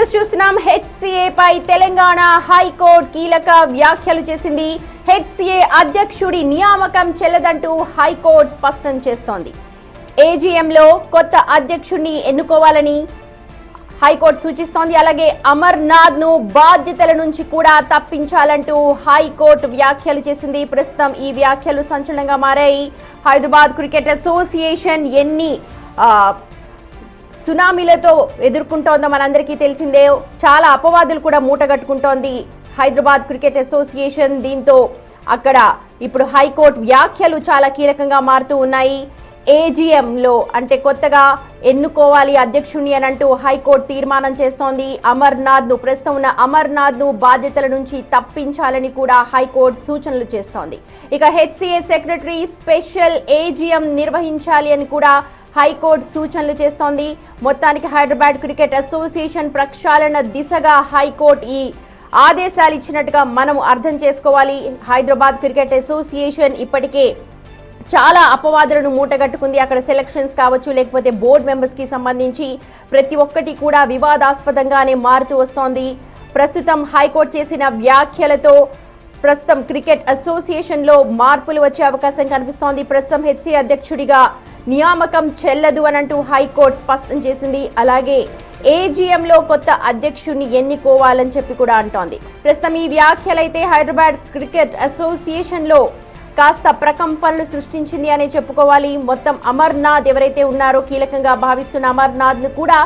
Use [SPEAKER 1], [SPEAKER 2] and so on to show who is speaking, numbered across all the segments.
[SPEAKER 1] News చూస్తున్నాం. HCA పై Telangana high court కీలక వ్యాఖ్యలు చేసింది. హెచ్సిఏ అధ్యక్షుడి నియామకం చెల్లదంటూ హైకోర్టు స్పష్టం చేస్తోంది. ఏజీఎంలో కొత్త అధ్యక్షుడిని ఎన్నుకోవాలని హైకోర్టు సూచిస్తోంది. అలాగే అమర్నాథ్ ను బాధ్యతల నుంచి కూడా తప్పించాలంటూ హైకోర్టు వ్యాఖ్యలు చేసింది. ప్రస్తుతం ఈ వ్యాఖ్యలు సంచలనంగా మారాయి. హైదరాబాద్ క్రికెట్ అసోసియేషన్ ఎన్ని సునామీలతో ఎదుర్కొంటోందో మనందరికీ తెలిసిందే. చాలా అపవాదులు కూడా మూటగట్టుకుంటోంది హైదరాబాద్ క్రికెట్ అసోసియేషన్. దీంతో అక్కడ ఇప్పుడు హైకోర్టు వ్యాఖ్యలు చాలా కీలకంగా మారుతూ ఉన్నాయి. ఏజీఎంలో అంటే కొత్తగా ఎన్నుకోవాలి అధ్యక్షుడిని అని అంటూ హైకోర్టు తీర్మానం చేస్తోంది. ప్రస్తుతం ఉన్న అమర్నాథ్ ను బాధ్యతల నుంచి తప్పించాలని కూడా హైకోర్టు సూచనలు చేస్తోంది. ఇక హెచ్సిఏ సెక్రటరీ స్పెషల్ ఏజీఎం నిర్వహించాలి అని కూడా హైకోర్టు సూచనలు చేస్తోంది. మొత్తానికి హైదరాబాద్ క్రికెట్ అసోసియేషన్ ప్రక్షాళన దిశగా హైకోర్టు ఈ ఆదేశాలు ఇచ్చినట్టుగా మనం అర్థం చేసుకోవాలి. హైదరాబాద్ క్రికెట్ అసోసియేషన్ ఇప్పటికే చాలా అపవాదులను మూటగట్టుకుంది. అక్కడ సెలక్షన్స్ కావచ్చు, లేకపోతే బోర్డు మెంబర్స్ కి సంబంధించి ప్రతి ఒక్కటి కూడా వివాదాస్పదంగానే మారుతూ వస్తోంది. ప్రస్తుతం హైకోర్టు చేసిన వ్యాఖ్యలతో ప్రస్తుతం క్రికెట్ అసోసియేషన్ లో మార్పులు వచ్చే అవకాశం కనిపిస్తోంది. ప్రస్తుతం హెచ్సిఏ అధ్యక్షుడిగా నియామకం చెల్లదు అనంటూ హైకోర్టు స్పష్టం చేసింది. అలాగే ఏజీఎంలో కొత్త అధ్యక్షుడిని ఎన్నుకోవాలని చెప్పి కూడా అంటోంది. ప్రస్తుతం ఈ వ్యాఖ్యలైతే హైదరాబాద్ క్రికెట్ అసోసియేషన్ లో కాస్త ప్రకంపనలు సృష్టించింది అనే చెప్పుకోవాలి. మొత్తం అమర్నాథ్ ఎవరైతే ఉన్నారో కీలకంగా భావిస్తున్న అమర్నాథ్ ను కూడా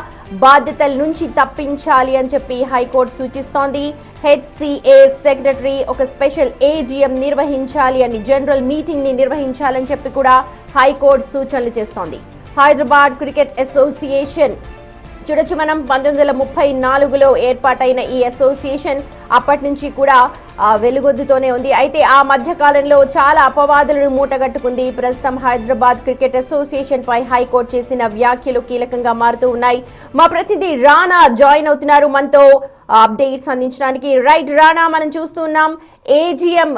[SPEAKER 1] బాధ్యతల నుంచి తప్పించాలి అని చెప్పి హైకోర్టు సూచిస్తోంది. హెచ్సిఏ సెక్రటరీ ఒక స్పెషల్ ఏజీఎం నిర్వహించాలి అని, జనరల్ మీటింగ్ ని నిర్వహించాలని చెప్పి కూడా హైకోర్టు సూచనలు చేస్తోంది. హైదరాబాద్ క్రికెట్ అసోసియేషన్ చూడొచ్చు మనం 1934లో ఏర్పాటైన ఈ అసోసియేషన్ అప్పటి నుంచి కూడా వెలుగొద్దుతోనే ఉంది. అయితే ఆ మధ్య కాలంలో చాలా అపవాదులను మూటగట్టుకుంది. ప్రస్తుతం హైదరాబాద్ క్రికెట్ అసోసియేషన్ పై హైకోర్టు చేసిన వ్యాఖ్యలు కీలకంగా మారుతూ ఉన్నాయి. మా ప్రతినిధి రానా జాయిన్ అవుతున్నారు మనతో అప్డేట్స్ అందించడానికి. రైట్ రానా, మనం చూస్తున్నాం ఏజీఎం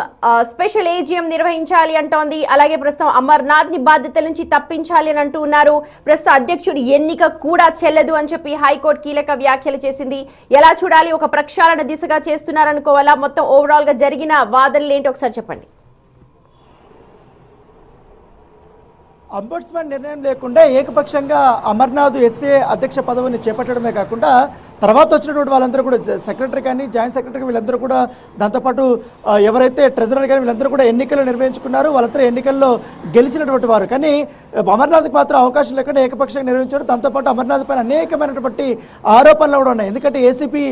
[SPEAKER 1] స్పెషల్ ఏజీఎం నిర్వహించాలి అంటోంది. అలాగే ప్రస్తుతం అమర్నాథ్ ని బాధ్యతల నుంచి తప్పించాలి అని అంటూ ఉన్నారు. ప్రస్తుతం అధ్యక్షుడి ఎన్నిక కూడా చెల్లదు అని చెప్పి హైకోర్టు కీలక వ్యాఖ్యలు చేసింది. ఎలా చూడాలి? ఒక ప్రక్షాళన దిశగా చేస్తున్నారనుకోవాలా? మొత్తం ఓవరాల్ గా జరిగిన వాదనలు ఏంటి ఒకసారి చెప్పండి.
[SPEAKER 2] అంబడ్స్మన్ నిర్ణయం లేకుండా ఏకపక్షంగా అమర్నాథ్ హెచ్సిఏ అధ్యక్ష పదవిని చేపట్టడమే కాకుండా తర్వాత వచ్చినటువంటి వాళ్ళందరూ కూడా సెక్రటరీ కానీ జాయింట్ సెక్రటరీ వీళ్ళందరూ కూడా, దాంతోపాటు ఎవరైతే ట్రెజరర్ కానీ వీళ్ళందరూ కూడా ఎన్నికలు నిర్వహించుకున్నారు. వాళ్ళందరూ ఎన్నికల్లో గెలిచినటువంటి వారు. కానీ అమర్నాథ్కి మాత్రం అవకాశం లేకుండా ఏకపక్షంగా నిర్వహించారు. దాంతోపాటు అమర్నాథ్ పైన అనేకమైనటువంటి ఆరోపణలు కూడా ఉన్నాయి. ఎందుకంటే ఏసీపీ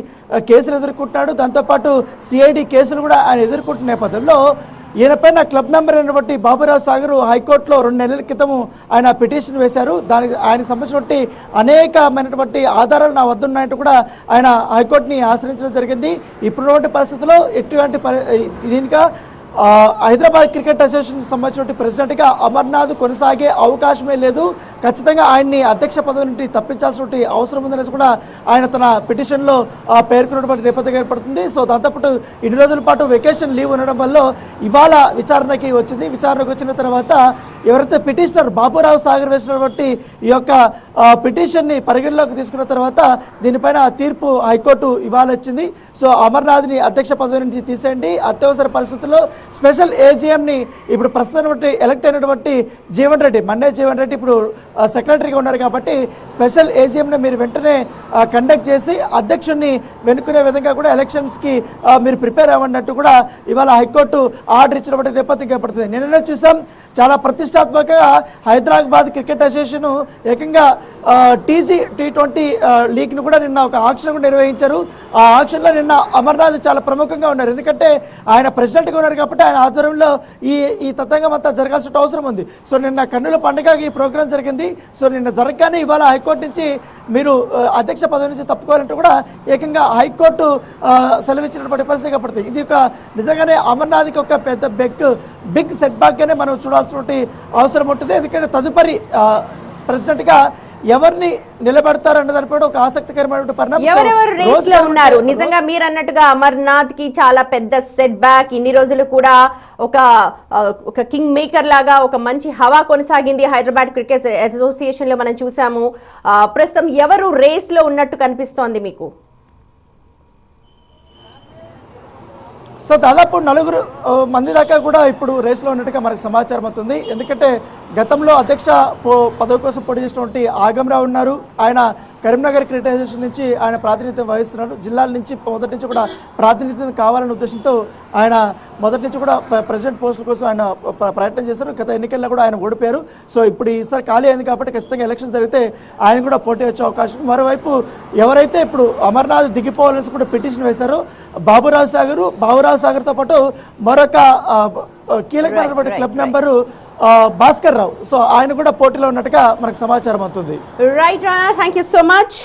[SPEAKER 2] కేసులు ఎదుర్కొంటున్నాడు, దాంతోపాటు సిఐడి కేసులు కూడా ఆయన ఎదుర్కొంటున్న నేపథ్యంలో ఈయనపైన క్లబ్ మెంబర్ అయినటువంటి బాబురావు సాగర్ హైకోర్టులో 2 నెలల క్రితము ఆయన పిటిషన్ వేశారు. దానికి ఆయనకు సంబంధించినటువంటి అనేకమైనటువంటి ఆధారాలు నా వద్ద ఉన్నాయంటూ కూడా ఆయన హైకోర్టుని ఆశ్రయించడం జరిగింది. ఇప్పుడున్నటువంటి పరిస్థితుల్లో ఎటువంటి దీనిగా హైదరాబాద్ క్రికెట్ అసోసియేషన్కి సంబంధించిన ప్రెసిడెంట్గా అమర్నాథ్ కొనసాగే అవకాశమే లేదు. ఖచ్చితంగా ఆయన్ని అధ్యక్ష పదవి నుండి తప్పించాల్సిన అవసరం ఉందనేసి కూడా ఆయన తన పిటిషన్లో పేర్కొన్నటువంటి నేపథ్యం ఏర్పడుతుంది. సో దాంతోపాటు ఇన్ని రోజుల పాటు వెకేషన్ లీవ్ ఉండడం వల్ల ఇవాళ విచారణకి వచ్చింది. విచారణకు వచ్చిన తర్వాత ఎవరైతే పిటిషనర్ బాబురావు సాగర్ వేసినటువంటి ఈ యొక్క పిటిషన్ని పరిగణలోకి తీసుకున్న తర్వాత దీనిపైన తీర్పు హైకోర్టు ఇవాళ వచ్చింది. సో అమర్నాథ్ని అధ్యక్ష పదవి నుంచి తీసేయండి, అత్యవసర పరిస్థితుల్లో స్పెషల్ ఏజీఎంని ఇప్పుడు ప్రస్తుతం ఎలక్ట్ అయినటువంటి మండే జీవన్ రెడ్డి ఇప్పుడు సెక్రటరీగా ఉన్నారు కాబట్టి స్పెషల్ ఏజీఎంని మీరు వెంటనే కండక్ట్ చేసి అధ్యక్షుడిని వెనుక్కునే విధంగా కూడా ఎలక్షన్స్కి మీరు ప్రిపేర్ అవ్వన్నట్టు కూడా ఇవాళ హైకోర్టు ఆర్డర్ ఇచ్చినటువంటి నేపథ్యం ఏర్పడుతుంది. నిన్న చూసాం చాలా ప్రతిష్టాత్మకంగా హైదరాబాద్ క్రికెట్ అసోసియేషన్ ఏకంగా T20 లీగ్ను కూడా నిన్న ఒక ఆక్షన్ కూడా నిర్వహించారు. ఆ ఆక్షన్లో నిన్న అమర్నాథ్ చాలా ప్రముఖంగా ఉన్నారు. ఎందుకంటే ఆయన ప్రెసిడెంట్గా ఉన్నారు కాబట్టి ఆయన ఆధ్వర్యంలో ఈ తతంగం అంతా జరగాల్సిన అవసరం ఉంది. సో నిన్న కన్నుల పండుగ ఈ ప్రోగ్రాం జరిగింది. సో నిన్న జరగగానే ఇవాళ హైకోర్టు నుంచి మీరు అధ్యక్ష పదవి నుంచి తప్పుకోవాలంటూ కూడా ఏకంగా హైకోర్టు సెలవిచ్చినటువంటి పరిస్థితి పడుతుంది. ఇది ఒక నిజంగానే అమర్నాథ్కి ఒక పెద్ద బిగ్ సెట్ బ్యాక్గానే మనం చూడాల్సిన అవసరం ఉంటుంది. ఎందుకంటే తదుపరి ప్రెసిడెంట్గా ఎవరిని నిలబెడతారన్న దానిపై ఒక ఆసక్తికరమైన పరిణామం.
[SPEAKER 1] ఎవరెవరు రేస్ లో ఉన్నారు? నిజంగా మీరు అన్నట్టుగా అమర్నాథ్ కి చాలా పెద్ద సెట్ బ్యాక్. ఇన్ని రోజులు కూడా ఒక కింగ్ మేకర్ లాగా ఒక మంచి హవా కొనసాగింది హైదరాబాద్ క్రికెట్ అసోసియేషన్ లో మనం చూసాము. ప్రస్తుతం ఎవరు రేస్ లో ఉన్నట్టు కనిపిస్తోంది మీకు?
[SPEAKER 2] సో దాదాపు 4 మంది దాకా కూడా ఇప్పుడు రేసులో ఉన్నట్టుగా మనకు సమాచారం అవుతుంది. ఎందుకంటే గతంలో అధ్యక్ష పదవి కోసం పోటీ చేసినటువంటి ఆగంరావు ఉన్నారు. ఆయన కరీంనగర్ క్రికెట్ అసోసియేషన్ నుంచి ఆయన ప్రాతినిధ్యం వహిస్తున్నారు. జిల్లాల నుంచి మొదటి నుంచి కూడా ప్రాతినిధ్యం కావాలనే ఉద్దేశంతో ఆయన మొదటి నుంచి కూడా ప్రెసిడెంట్ పోస్టుల కోసం ఆయన ప్రయత్నం చేశారు. గత ఎన్నికల్లో కూడా ఆయన ఓడిపోయారు. సో ఇప్పుడు ఈసారి ఖాళీ అయింది కాబట్టి ఖచ్చితంగా ఎలక్షన్ జరిగితే ఆయన కూడా పోటీ వచ్చే అవకాశం. మరోవైపు ఎవరైతే ఇప్పుడు అమర్నాథ్ దిగిపోవాలని కూడా పిటిషన్ వేశారో బాబురావు సాగర్తో పాటు మరొక కీలకమైనటువంటి club member Bhaskar Rao, so ఆయన కూడా పోటీలో ఉన్నట్టుగా మనకు సమాచారం అవుతుంది.
[SPEAKER 1] Right Rana, thank you so much.